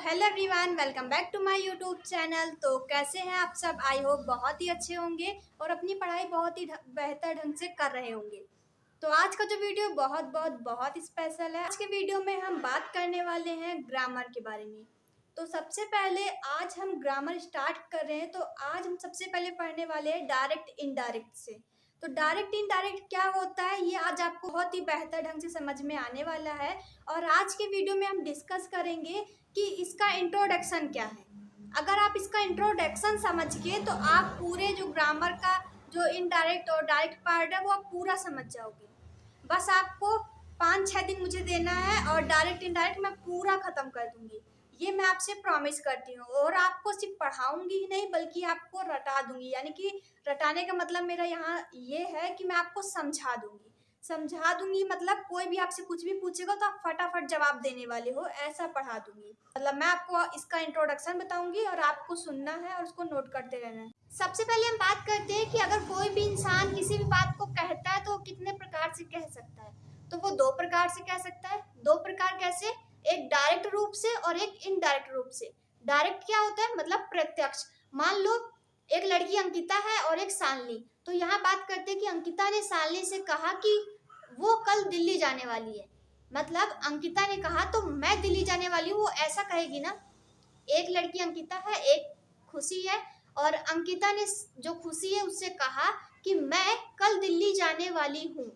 Hello everyone, welcome back to my YouTube channel. तो कैसे हैं आप सब? आई होप बहुत ही अच्छे होंगे और अपनी पढ़ाई बहुत ही बेहतर ढंग से कर रहे होंगे। तो आज का जो वीडियो बहुत स्पेशल है। आज के वीडियो में हम बात करने वाले हैं ग्रामर के बारे में। तो सबसे पहले आज हम ग्रामर स्टार्ट कर रहे हैं। तो आज हम सबसे पहले पढ़ने वाले हैं डायरेक्ट इनडायरेक्ट से। तो डायरेक्ट इनडायरेक्ट क्या होता है ये आज आपको बहुत ही बेहतर ढंग से समझ में आने वाला है। और आज के वीडियो में हम डिस्कस करेंगे कि इसका इंट्रोडक्शन क्या है। अगर आप इसका इंट्रोडक्शन समझ गए तो आप पूरे जो ग्रामर का जो इनडायरेक्ट और डायरेक्ट पार्ट है वो आप पूरा समझ जाओगे। बस आपको 5-6 दिन मुझे देना है और डायरेक्ट इनडायरेक्ट मैं पूरा ख़त्म कर दूंगी, ये मैं आपसे प्रॉमिस करती हूँ। और आपको सिर्फ पढ़ाऊंगी ही नहीं बल्कि आपको रटा दूंगी, यानी कि रटाने का मतलब मेरा यहाँ ये है कि मैं आपको समझा दूंगी। मतलब कोई भी आपसे कुछ भी पूछेगा तो आप फटाफट जवाब देने वाले हो, ऐसा पढ़ा दूंगी। मतलब मैं आपको इसका इंट्रोडक्शन बताऊंगी और आपको सुनना है और उसको नोट करते रहना है। सबसे पहले हम बात करते हैं कि अगर कोई भी इंसान किसी भी बात को कहता है तो कितने प्रकार से कह सकता है। तो वो 2 प्रकार से कह सकता है। 2 प्रकार कैसे? एक डायरेक्ट रूप से और एक इनडायरेक्ट रूप से। डायरेक्ट क्या होता है? मतलब प्रत्यक्ष। मान लो एक लड़की अंकिता है और एक शालिनी। तो यहाँ बात करते हैं कि अंकिता ने शालिनी से कहा कि वो कल दिल्ली जाने वाली है। मतलब अंकिता ने कहा तो मैं दिल्ली जाने वाली हूँ, वो ऐसा कहेगी ना। एक लड़की अंकिता है, एक खुशी है, और अंकिता ने जो खुशी है उससे कहा कि मैं कल दिल्ली जाने वाली हूँ।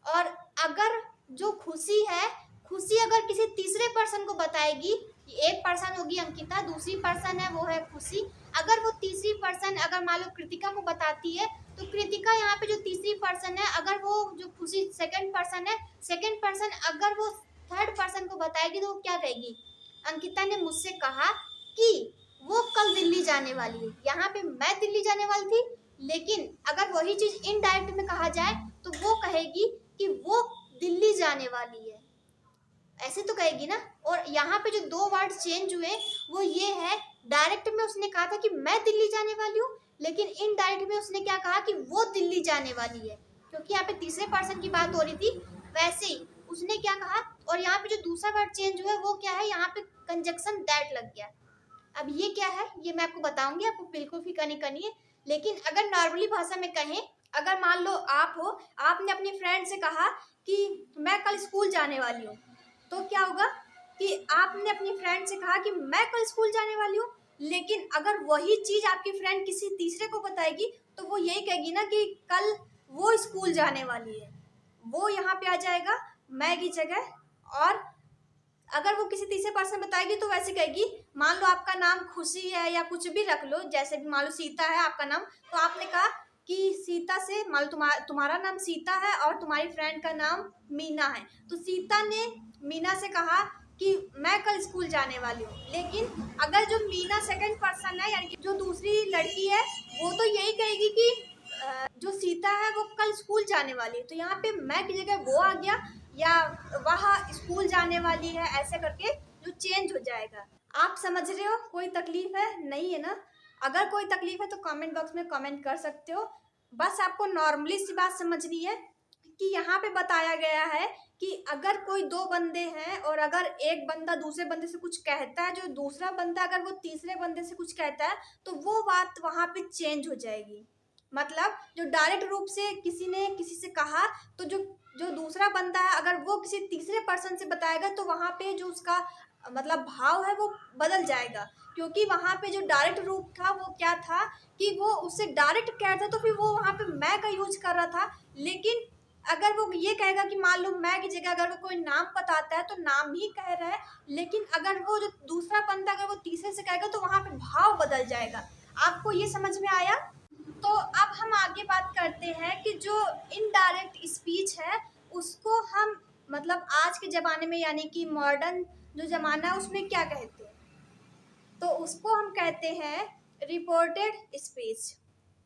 और अगर जो खुशी है, खुशी अगर किसी तीसरे पर्सन को बताएगी, एक पर्सन होगी अंकिता, दूसरी पर्सन है वो है खुशी। अगर वो तीसरी पर्सन अगर मान लो कृतिका को बताती है तो कृतिका यहाँ पे जो तीसरी पर्सन है, अगर वो जो खुशी सेकंड पर्सन है, सेकंड पर्सन अगर वो थर्ड पर्सन को बताएगी तो वो क्या कहेगी? अंकिता ने मुझसे कहा कि वो कल दिल्ली जाने वाली है। यहाँ पे मैं दिल्ली जाने वाली थी, लेकिन अगर वही चीज इनडायरेक्ट में कहा जाए तो वो कहेगी कि वो दिल्ली जाने वाली है, ऐसे तो कहेगी ना। और यहाँ पे जो 2 वर्ड चेंज हुए वो ये है, डायरेक्ट में उसने कहा था कि मैं दिल्ली जाने वाली हूँ, लेकिन इनडायरेक्ट में उसने क्या कहा कि वो दिल्ली जाने वाली है, क्योंकि यहाँ पे तीसरे पर्सन की बात हो रही थी। वैसे ही उसने क्या कहा। और यहाँ पे जो दूसरा वर्ड चेंज हुआ वो क्या है? यहाँ पे कंजक्शन दैट लग गया। अब ये क्या है ये मैं आपको बताऊंगी, आपको बिल्कुल फिक्र नहीं करनी है। लेकिन अगर नॉर्मली भाषा में कहें, अगर मान लो आप हो, आपने अपने फ्रेंड से कहा कि मैं कल स्कूल जाने वाली हूँ, तो क्या होगा कि आपने अपनी फ्रेंड से कहा कि मैं कल स्कूल जाने वाली हूँ, लेकिन अगर वही चीज़ आपकी फ्रेंड किसी तीसरे को बताएगी तो वो यही कहेगी ना कि कल वो स्कूल जाने वाली है। वो यहाँ पे आ जाएगा मैं की जगह। और अगर वो किसी तीसरे पर्सन बताएगी तो वैसे कहेगी, मान लो आपका नाम खुशी है या कुछ भी रख लो, जैसे भी मान लो सीता है आपका नाम, तो आपने कहा कि सीता से, मान लो तुम्हारा नाम सीता है और तुम्हारी फ्रेंड का नाम मीना है, तो सीता ने मीना से कहा कि मैं कल स्कूल जाने वाली हूँ। लेकिन अगर जो मीना सेकंड पर्सन है, यानी कि जो दूसरी लड़की है, वो तो यही कहेगी कि जो सीता है वो कल स्कूल जाने वाली है। तो यहाँ पे मैं की जगह वो आ गया, या वह स्कूल जाने वाली है, ऐसे करके जो चेंज हो जाएगा। आप समझ रहे हो? कोई तकलीफ है? नहीं है ना? अगर कोई तकलीफ है तो कमेंट बॉक्स में कमेंट कर सकते हो। बस आपको नॉर्मली सी बात समझनी है कि यहाँ पे बताया गया है कि अगर कोई 2 बंदे हैं और अगर एक बंदा दूसरे बंदे से कुछ कहता है, जो दूसरा बंदा अगर वो तीसरे बंदे से कुछ कहता है तो वो बात वहाँ पे चेंज हो जाएगी। मतलब जो डायरेक्ट रूप से किसी ने किसी से कहा, तो जो दूसरा बंदा है अगर वो किसी तीसरे पर्सन से बताएगा तो वहाँ पे जो उसका मतलब भाव है वो बदल जाएगा। क्योंकि वहाँ पे जो डायरेक्ट रूप था वो क्या था कि वो उससे डायरेक्ट कह रहा था, तो फिर वो वहाँ पे मैं का यूज कर रहा था। लेकिन अगर वो ये कहेगा कि मान लो मैं की जगह अगर वो कोई नाम बताता है तो नाम ही कह रहा है, लेकिन अगर वो जो दूसरा बंदा अगर वो तीसरे से कहेगा तो वहाँ पे भाव बदल जाएगा। आपको ये समझ में आया? तो अब हम आगे बात करते हैं कि जो इनडायरेक्ट स्पीच है उसको हम मतलब आज के ज़माने में, यानी कि मॉडर्न जो ज़माना है उसमें क्या कहते हैं, तो उसको हम कहते हैं रिपोर्टेड स्पीच।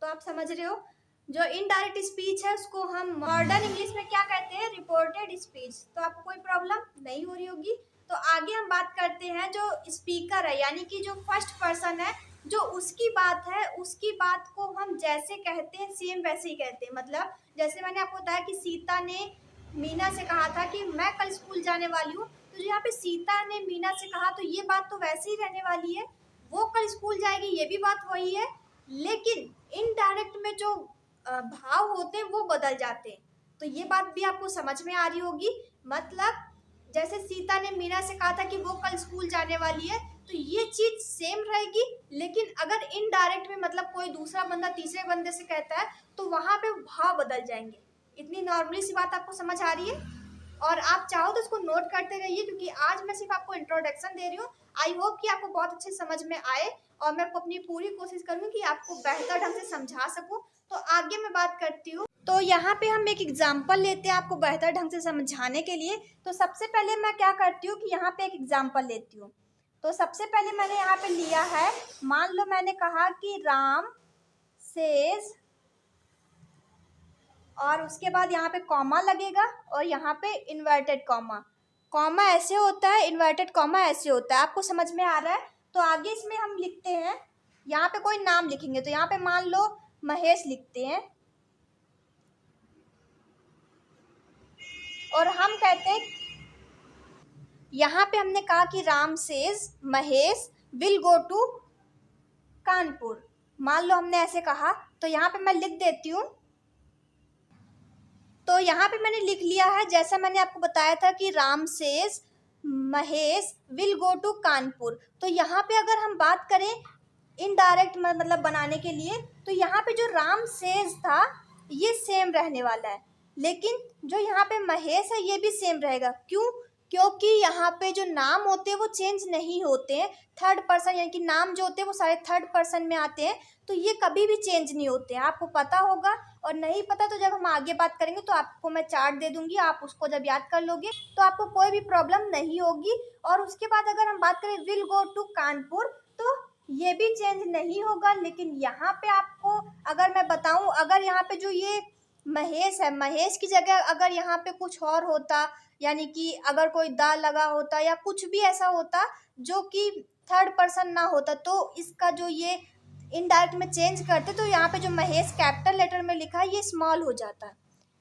तो आप समझ रहे हो, जो इनडायरेक्ट स्पीच है उसको हम मॉडर्न इंग्लिश में क्या कहते हैं? Reported speech. तो आपको कोई प्रॉब्लम नहीं हो रही होगी। तो आगे हम बात करते हैं जो स्पीकर है, यानी कि जो फर्स्ट पर्सन है, जो उसकी बात है उसकी बात को हम जैसे कहते हैं सेम वैसे ही कहते हैं। मतलब जैसे मैंने आपको बताया कि सीता ने मीना से कहा था कि मैं कल स्कूल जाने वाली हूँ, तो तो यहाँ पे सीता ने मीना से कहा तो ये बात तो वैसे ही रहने वाली है, वो कल स्कूल जाएगी, ये भी बात वही है, लेकिन इनडायरेक्ट में जो भाव होते हैं वो बदल जाते हैं। तो ये बात भी आपको समझ में आ रही होगी। मतलब जैसे सीता ने मीना से कहा था कि वो कल स्कूल जाने वाली है, तो ये चीज सेम रहेगी, लेकिन अगर इनडायरेक्ट में मतलब कोई दूसरा बंदा तीसरे बंदे से कहता है तो वहां पे भाव बदल जाएंगे। इतनी नॉर्मली सी बात आपको समझ आ रही है? और आप चाहो तो इसको नोट करते रहिए, क्योंकि आज मैं सिर्फ आपको इंट्रोडक्शन दे रही हूँ। आई होप कि आपको बहुत अच्छे समझ में आए, और मैं अपनी पूरी कोशिश करूँगी कि आपको बेहतर ढंग से समझा सकूँ। तो आगे मैं बात करती हूँ। तो यहाँ पे हम एक एग्जाम्पल लेते हैं आपको बेहतर ढंग से समझाने के लिए। तो सबसे पहले मैं क्या करती हूँ कि यहाँ पे एक एग्जाम्पल लेती हूँ। तो सबसे पहले मैंने यहाँ पे लिया है, मान लो मैंने कहा कि राम सेज, और उसके बाद यहाँ पे कॉमा लगेगा और यहाँ पे इन्वर्टेड कॉमा। कॉमा ऐसे होता है, इन्वर्टेड कॉमा ऐसे होता है। आपको समझ में आ रहा है? तो आगे इसमें हम लिखते हैं, यहाँ पे कोई नाम लिखेंगे, तो यहाँ पे मान लो महेश लिखते हैं, और हम कहते हैं, यहाँ पे हमने कहा कि Ram says Mahesh will go to Kanpur. मान लो हमने ऐसे कहा, तो यहाँ पे मैं लिख देती हूँ। तो यहाँ पे मैंने लिख लिया है, जैसा मैंने आपको बताया था कि Ram says Mahesh will go to Kanpur. तो यहाँ पे अगर हम बात करें इनडायरेक्ट मतलब बनाने के लिए, तो यहाँ पे जो राम सेज था ये सेम रहने वाला है, लेकिन जो यहाँ पे महेश है ये भी सेम रहेगा। क्यों? क्योंकि यहाँ पे जो नाम होते हैं वो चेंज नहीं होते हैं। थर्ड पर्सन यानी कि नाम जो होते हैं वो सारे थर्ड पर्सन में आते हैं, तो ये कभी भी चेंज नहीं होते हैं। आपको पता होगा, और नहीं पता तो जब हम आगे बात करेंगे तो आपको मैं चार्ट दे दूंगी, आप उसको जब याद कर लोगे तो आपको कोई भी प्रॉब्लम नहीं होगी। और उसके बाद अगर हम बात करें विल गो टू कानपुर, तो ये भी चेंज नहीं होगा। लेकिन यहाँ पे आपको अगर मैं बताऊं, अगर यहाँ पे जो ये महेश है, महेश की जगह अगर यहाँ पे कुछ और होता, यानी कि अगर कोई दा लगा होता या कुछ भी ऐसा होता जो कि थर्ड पर्सन ना होता, तो इसका जो ये इनडायरेक्ट में चेंज करते, तो यहाँ पे जो महेश कैपिटल लेटर में लिखा है ये स्मॉल हो जाता।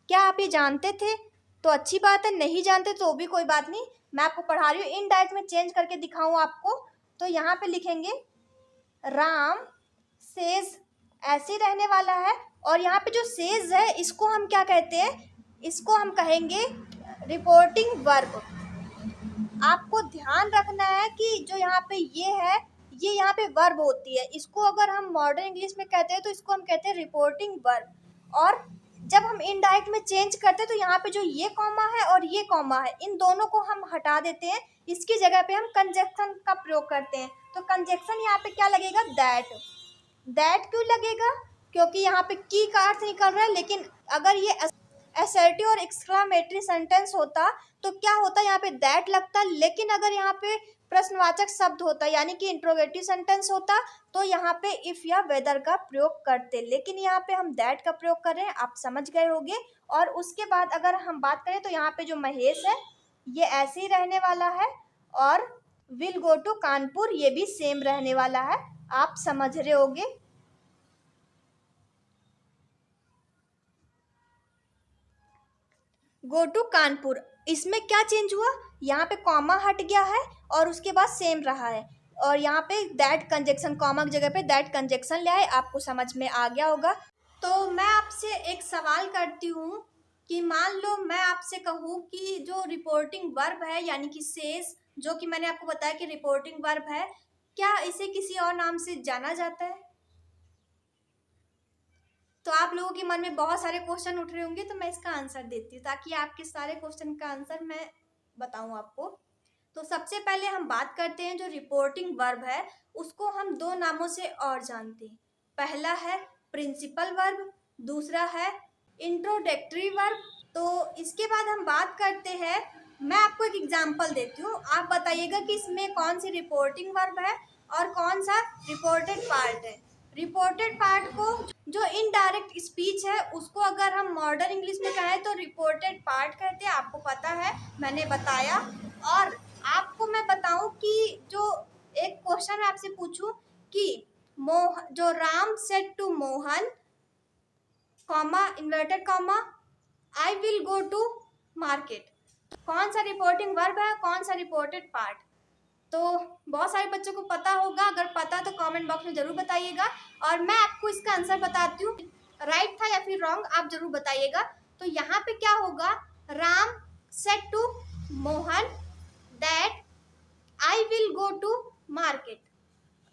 क्या आप ये जानते थे? तो अच्छी बात है, नहीं जानते तो भी कोई बात नहीं, मैं आपको पढ़ा रही हूँ। इनडायरेक्ट में चेंज करके दिखाऊँ आपको, तो यहाँ पे लिखेंगे राम सेज, ऐसे रहने वाला है। और यहाँ पे जो सेज है इसको हम क्या कहते हैं? इसको हम कहेंगे रिपोर्टिंग वर्ब। आपको ध्यान रखना है कि जो यहाँ पे ये है, ये यहाँ पे वर्ब होती है। इसको अगर हम मॉडर्न इंग्लिश में कहते हैं तो इसको हम कहते हैं रिपोर्टिंग वर्ब। और जब हम इनडायरेक्ट में चेंज करते हैं तो यहाँ पे जो ये कॉमा है और ये कॉमा है, इन दोनों को हम हटा देते हैं। इसकी जगह पे हम कंजक्शन का प्रयोग करते हैं। तो कंजक्शन यहाँ पे क्या लगेगा? दैट। दैट क्यों लगेगा? क्योंकि यहाँ पे की का अर्थ निकल रहा है, लेकिन अगर ये असर्टिव और एक्सक्लामेटरी सेंटेंस होता तो क्या होता? यहाँ पे दैट लगता। लेकिन अगर यहाँ पे प्रश्नवाचक शब्द होता, यानी कि इंट्रोगेटिव सेंटेंस होता, तो यहाँ पे इफ या वेदर का प्रयोग करते। लेकिन यहाँ पे हम दैट का प्रयोग कर रहे हैं, आप समझ गए होंगे। और उसके बाद अगर हम बात करें तो यहाँ पे जो महेश है ये ऐसे ही रहने वाला है, और विल गो टू कानपुर ये भी सेम रहने वाला है। आप समझ रहे होंगे। गो टू कानपुर, इसमें क्या चेंज हुआ? यहाँ पे कॉमा हट गया है और उसके बाद सेम रहा है, और यहाँ पे दैट कंजक्शन, कॉमा की जगह पे दैट कंजक्शन ले आए। आपको समझ में आ गया होगा। तो मैं आपसे एक सवाल करती हूँ कि मान लो मैं आपसे कहूँ कि जो रिपोर्टिंग वर्ब है, यानी कि सेज, जो कि मैंने आपको बताया कि रिपोर्टिंग वर्ब है, क्या इसे किसी और नाम से जाना जाता है? तो आप लोगों के मन में बहुत सारे क्वेश्चन उठ रहे होंगे, तो मैं इसका आंसर देती हूँ ताकि आपके सारे क्वेश्चन का आंसर मैं बताऊँ आपको। तो सबसे पहले हम बात करते हैं, जो रिपोर्टिंग वर्ब है उसको हम दो नामों से और जानते हैं। पहला है प्रिंसिपल वर्ब, दूसरा है इंट्रोडक्टरी वर्ब। तो इसके बाद हम बात करते हैं, मैं आपको एक एग्जाम्पल देती हूँ, आप बताइएगा कि इसमें कौन सी रिपोर्टिंग वर्ब है और कौन सा रिपोर्टेड पार्ट है। रिपोर्टेड पार्ट को, जो इनडायरेक्ट स्पीच है, उसको अगर हम मॉडर्न इंग्लिश में कहें तो रिपोर्टेड पार्ट कहते हैं। आपको पता है, मैंने बताया। और आपको मैं बताऊं कि जो एक क्वेश्चन मैं आपसे पूछूं कि जो Ram said to Mohan, comma inverted comma, I will go to market. कौन सा रिपोर्टिंग वर्ब है, कौन सा रिपोर्टेड पार्ट। तो बहुत सारे बच्चों को पता होगा, अगर पता तो कमेंट बॉक्स में ज़रूर बताइएगा और मैं आपको इसका आंसर बताती हूँ, राइट था या फिर रॉन्ग आप ज़रूर बताइएगा। तो यहाँ पे क्या होगा, Ram said to Mohan that I will go to market.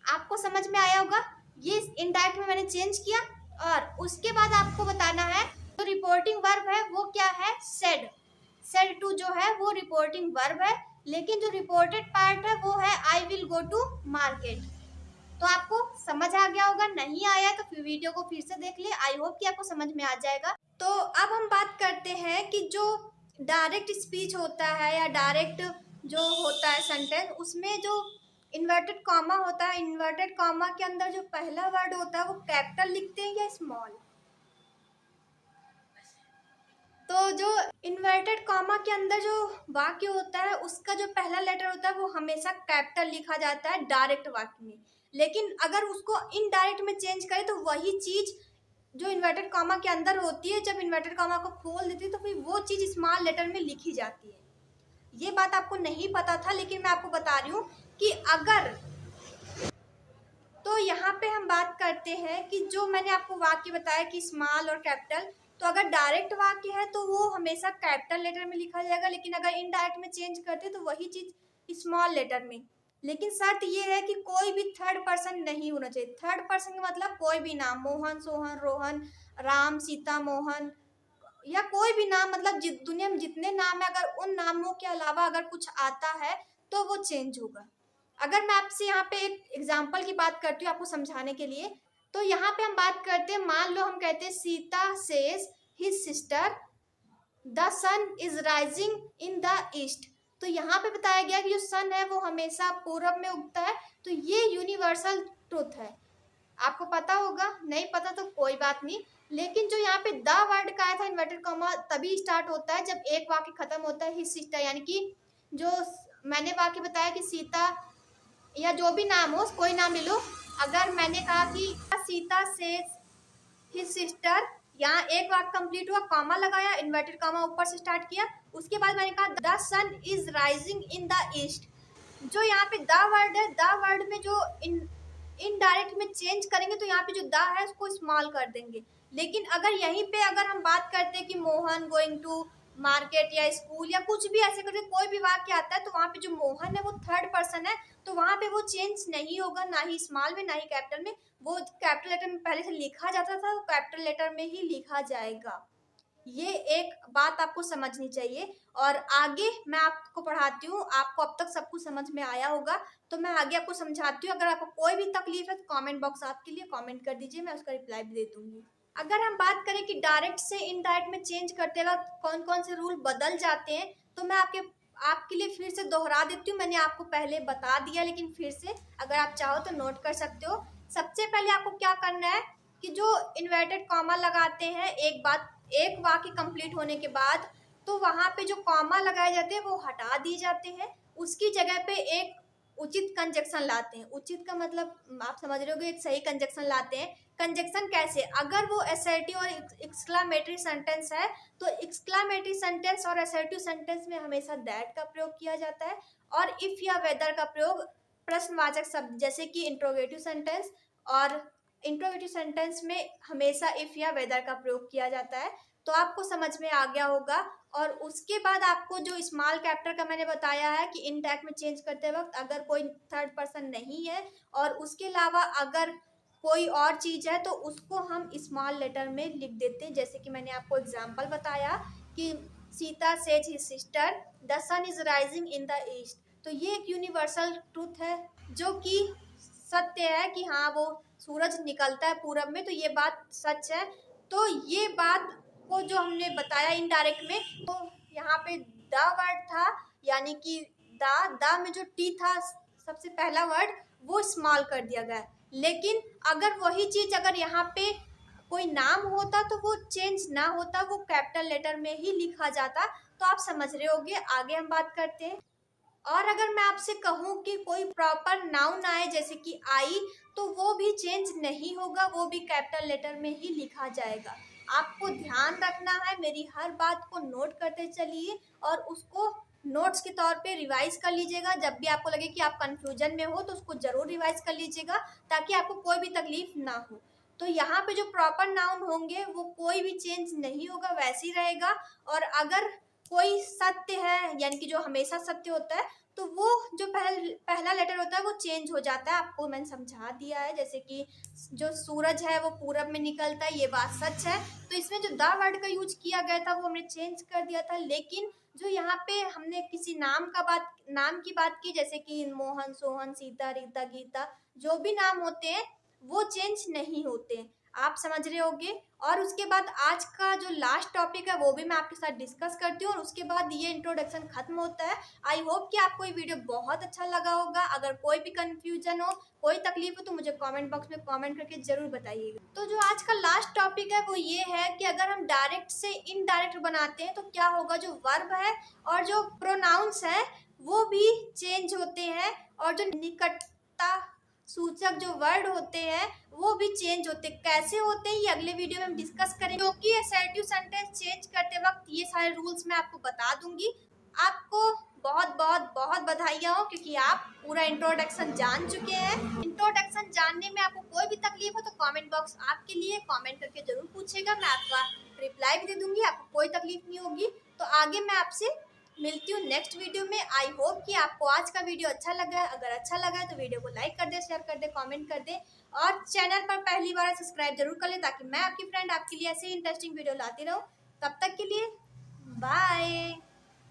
आपको समझ में आया होगा, ये इनडायरेक्ट में मैंने चेंज किया। और उसके बाद आपको बताना है तो रिपोर्टिंग वर्ब है वो क्या है, सेड। सेड टू जो है वो रिपोर्टिंग वर्ब है, लेकिन जो रिपोर्टेड पार्ट है वो है I will go to market. तो आपको समझ आ गया होगा, नहीं आया तो फिर वीडियो को फिर से देख ले, आई होप कि आपको समझ में आ जाएगा। तो अब हम बात करते हैं कि जो डायरेक्ट स्पीच होता है या डायरेक्ट जो होता है सेंटेंस, उसमें जो इन्वर्टेड कॉमा होता है, इन्वर्टेड कॉमा के अंदर जो पहला वर्ड होता है वो कैपिटल लिखते हैं या स्मॉल। तो जो इन्वर्टेड कॉमा के अंदर जो वाक्य होता है उसका जो पहला लेटर होता है वो हमेशा कैपिटल लिखा जाता है डायरेक्ट वाक्य में। लेकिन अगर उसको इनडायरेक्ट में चेंज करें तो वही चीज जो इन्वर्टेड कॉमा के अंदर होती है, जब इन्वर्टेड कॉमा को खोल देती है तो फिर वो चीज स्मॉल लेटर में लिखी जाती है। ये बात आपको नहीं पता था, लेकिन मैं आपको बता रही हूँ कि अगर, तो यहाँ पे हम बात करते हैं कि जो मैंने आपको वाक्य बताया कि स्मॉल और कैपिटल, तो अगर डायरेक्ट वाक्य है तो वो हमेशा कैपिटल लेटर में लिखा जाएगा, लेकिन अगर इनडायरेक्ट में चेंज करते तो वही चीज स्मॉल लेटर में। लेकिन शर्त ये है कि कोई भी थर्ड पर्सन नहीं होना चाहिए। थर्ड पर्सन का मतलब कोई भी नाम, मोहन, सोहन, रोहन, राम, सीता, मोहन, या कोई भी नाम, मतलब दुनिया में जितने नाम है अगर उन नामों के अलावा अगर कुछ आता है तो वो चेंज होगा। अगर मैं आपसे यहाँ पे एक एग्जाम्पल की बात करती हूँ आपको समझाने के लिए, तो यहाँ पे हम बात करते हैं, मान लो हम कहते हैं Sita says his sister the sun is rising in the east. तो यहाँ पे बताया गया कि जो सन है वो हमेशा पूरब में उगता है। तो ये यूनिवर्सल ट्रूथ है, आपको पता होगा, नहीं पता तो कोई बात नहीं। लेकिन जो यहाँ पे द वर्ड का आया था इन्वर्टेड कॉमा तभी स्टार्ट होता है जब एक वाक्य खत्म होता है हिज सिस्टर, यानी कि जो मैंने वाक्य बताया कि सीता या जो भी नाम हो, कोई नाम ले लो। अगर मैंने कहा कि सीता सेज हिज सिस्टर, यहाँ एक वाक्य कंप्लीट हुआ, कॉमा लगाया, इन्वर्टेड कॉमा ऊपर से स्टार्ट किया, उसके बाद मैंने कहा the sun is rising in the east. जो यहाँ पे द वर्ड है, द वर्ड में जो इनडायरेक्ट में चेंज करेंगे तो यहाँ पे जो द है उसको स्मॉल कर देंगे। लेकिन अगर यहीं पे अगर हम बात करते हैं कि मोहन गोइंग टू मार्केट या स्कूल या कुछ भी ऐसे करके कोई भी वाक्य आता है, तो वहाँ पे जो मोहन है वो थर्ड पर्सन है, तो वहाँ पे वो चेंज नहीं होगा, ना ही स्मॉल में ना ही कैपिटल में। वो कैपिटल लेटर में पहले से लिखा जाता था, वो कैपिटल लेटर में ही लिखा जाएगा। ये एक बात आपको समझनी चाहिए। और आगे मैं आपको पढ़ाती हूँ, आपको अब तक सब कुछ समझ में आया होगा, तो मैं आगे आपको समझाती हूँ। अगर आपको कोई भी तकलीफ है तो कमेंट बॉक्स आपके लिए, कमेंट कर दीजिए, मैं उसका रिप्लाई भी दे दूँगी। अगर हम बात करें कि डायरेक्ट से इनडायरेक्ट में चेंज करते वक्त कौन कौन से रूल बदल जाते हैं, तो मैं आपके लिए फिर से दोहरा देती हूँ। मैंने आपको पहले बता दिया, लेकिन फिर से अगर आप चाहो तो नोट कर सकते हो। सबसे पहले आपको क्या करना है कि जो इन्वर्टेड कॉमा लगाते हैं एक वाक्य कंप्लीट होने के बाद, तो वहाँ पे जो कॉमा लगाए जाते हैं वो हटा दिए जाते हैं, उसकी जगह पे एक उचित कंजक्शन लाते हैं। उचित का मतलब आप समझ रहे होगे, एक सही कंजक्शन लाते हैं। कंजक्शन कैसे, अगर वो असर्टिव और एक्सक्लामेटरी सेंटेंस है तो एक्सक्लामेटरी सेंटेंस और असर्टिव सेंटेंस में हमेशा दैट का प्रयोग किया जाता है, और इफ या वेदर का प्रयोग प्रश्नवाचक शब्द जैसे कि इंट्रोगेटिव सेंटेंस, और इंट्रोगेटिव सेंटेंस में हमेशा इफ या वेदर का प्रयोग किया जाता है। तो आपको समझ में आ गया होगा। और उसके बाद आपको जो स्मॉल कैपिटल का मैंने बताया है कि इनडायरेक्ट में चेंज करते वक्त अगर कोई थर्ड पर्सन नहीं है और उसके अलावा अगर कोई और चीज़ है तो उसको हम स्मॉल लेटर में लिख देते हैं। जैसे कि मैंने आपको एग्जांपल बताया कि Sita says his sister the sun is rising in the east. तो ये एक यूनिवर्सल ट्रूथ है जो कि सत्य है कि हाँ वो सूरज निकलता है पूरब में, तो ये बात सच है। तो ये बात को जो हमने बताया इनडायरेक्ट में, तो यहाँ पे द वर्ड था, यानी कि द में जो टी था सबसे पहला वर्ड वो स्मॉल कर दिया गया। लेकिन अगर वही चीज़ अगर यहाँ पे कोई नाम होता तो वो चेंज ना होता, वो कैपिटल लेटर में ही लिखा जाता। तो आप समझ रहे होगे। आगे हम बात करते हैं। और अगर मैं आपसे कहूँ कि कोई प्रॉपर नाउन आए जैसे कि आई, तो वो भी चेंज नहीं होगा, वो भी कैपिटल लेटर में ही लिखा जाएगा। आपको ध्यान रखना है, मेरी हर बात को नोट करते चलिए और उसको नोट्स के तौर पे रिवाइज कर लीजिएगा। जब भी आपको लगे कि आप कंफ्यूजन में हो तो उसको ज़रूर रिवाइज कर लीजिएगा ताकि आपको कोई भी तकलीफ ना हो। तो यहाँ पे जो प्रॉपर नाउन होंगे वो कोई भी चेंज नहीं होगा, वैसे ही रहेगा। और अगर कोई सत्य है यानी कि जो हमेशा सत्य होता है तो वो जो पहला लेटर होता है वो चेंज हो जाता है। आपको मैंने समझा दिया है, जैसे कि जो सूरज है वो पूरब में निकलता है, ये बात सच है। तो इसमें जो द वर्ड का यूज किया गया था वो हमने चेंज कर दिया था। लेकिन जो यहाँ पे हमने किसी नाम की बात की, जैसे कि मोहन, सोहन, सीता, रीता, गीता, जो भी नाम होते हैं वो चेंज नहीं होते, आप समझ रहे होगे। और उसके बाद आज का जो लास्ट टॉपिक है वो भी मैं आपके साथ डिस्कस करती हूँ और उसके बाद ये इंट्रोडक्शन खत्म होता है। आई होप कि आपको ये वीडियो बहुत अच्छा लगा होगा। अगर कोई भी कंफ्यूजन हो, कोई तकलीफ हो तो मुझे कमेंट बॉक्स में कमेंट करके जरूर बताइएगा। तो जो आज का लास्ट टॉपिक है वो ये है कि अगर हम डायरेक्ट से इनडायरेक्ट बनाते हैं तो क्या होगा। जो वर्ब है और जो प्रोनाउंस है वो भी चेंज होते हैं और जो निकटता सूचक जो वर्ड होते हैं वो भी चेंज होते हैं। कैसे होते हैं ये अगले वीडियो में हम डिस्कस करेंगे, क्योंकि असर्टिव सेंटेंस चेंज करते वक्त ये सारे रूल्स मैं आपको बता दूंगी। आपको बहुत बहुत बहुत बधाइयाँ हो क्योंकि आप पूरा इंट्रोडक्शन जान चुके हैं। इंट्रोडक्शन जानने में आपको कोई भी तकलीफ हो तो कमेंट बॉक्स आपके लिए, कमेंट करके जरूर पूछेगा, मैं आपका रिप्लाई भी दे दूंगी, आपको कोई तकलीफ नहीं होगी। तो आगे मैं आपसे मिलती हूँ नेक्स्ट वीडियो में। आई होप कि आपको आज का वीडियो अच्छा लगा है। अगर अच्छा लगा है तो वीडियो को लाइक कर दे, शेयर कर दे, कमेंट कर दे और चैनल पर पहली बार सब्सक्राइब जरूर कर ले ताकि मैं आपकी फ्रेंड आपके लिए ऐसे ही इंटरेस्टिंग वीडियो लाती रहूँ। तब तक के लिए बाय।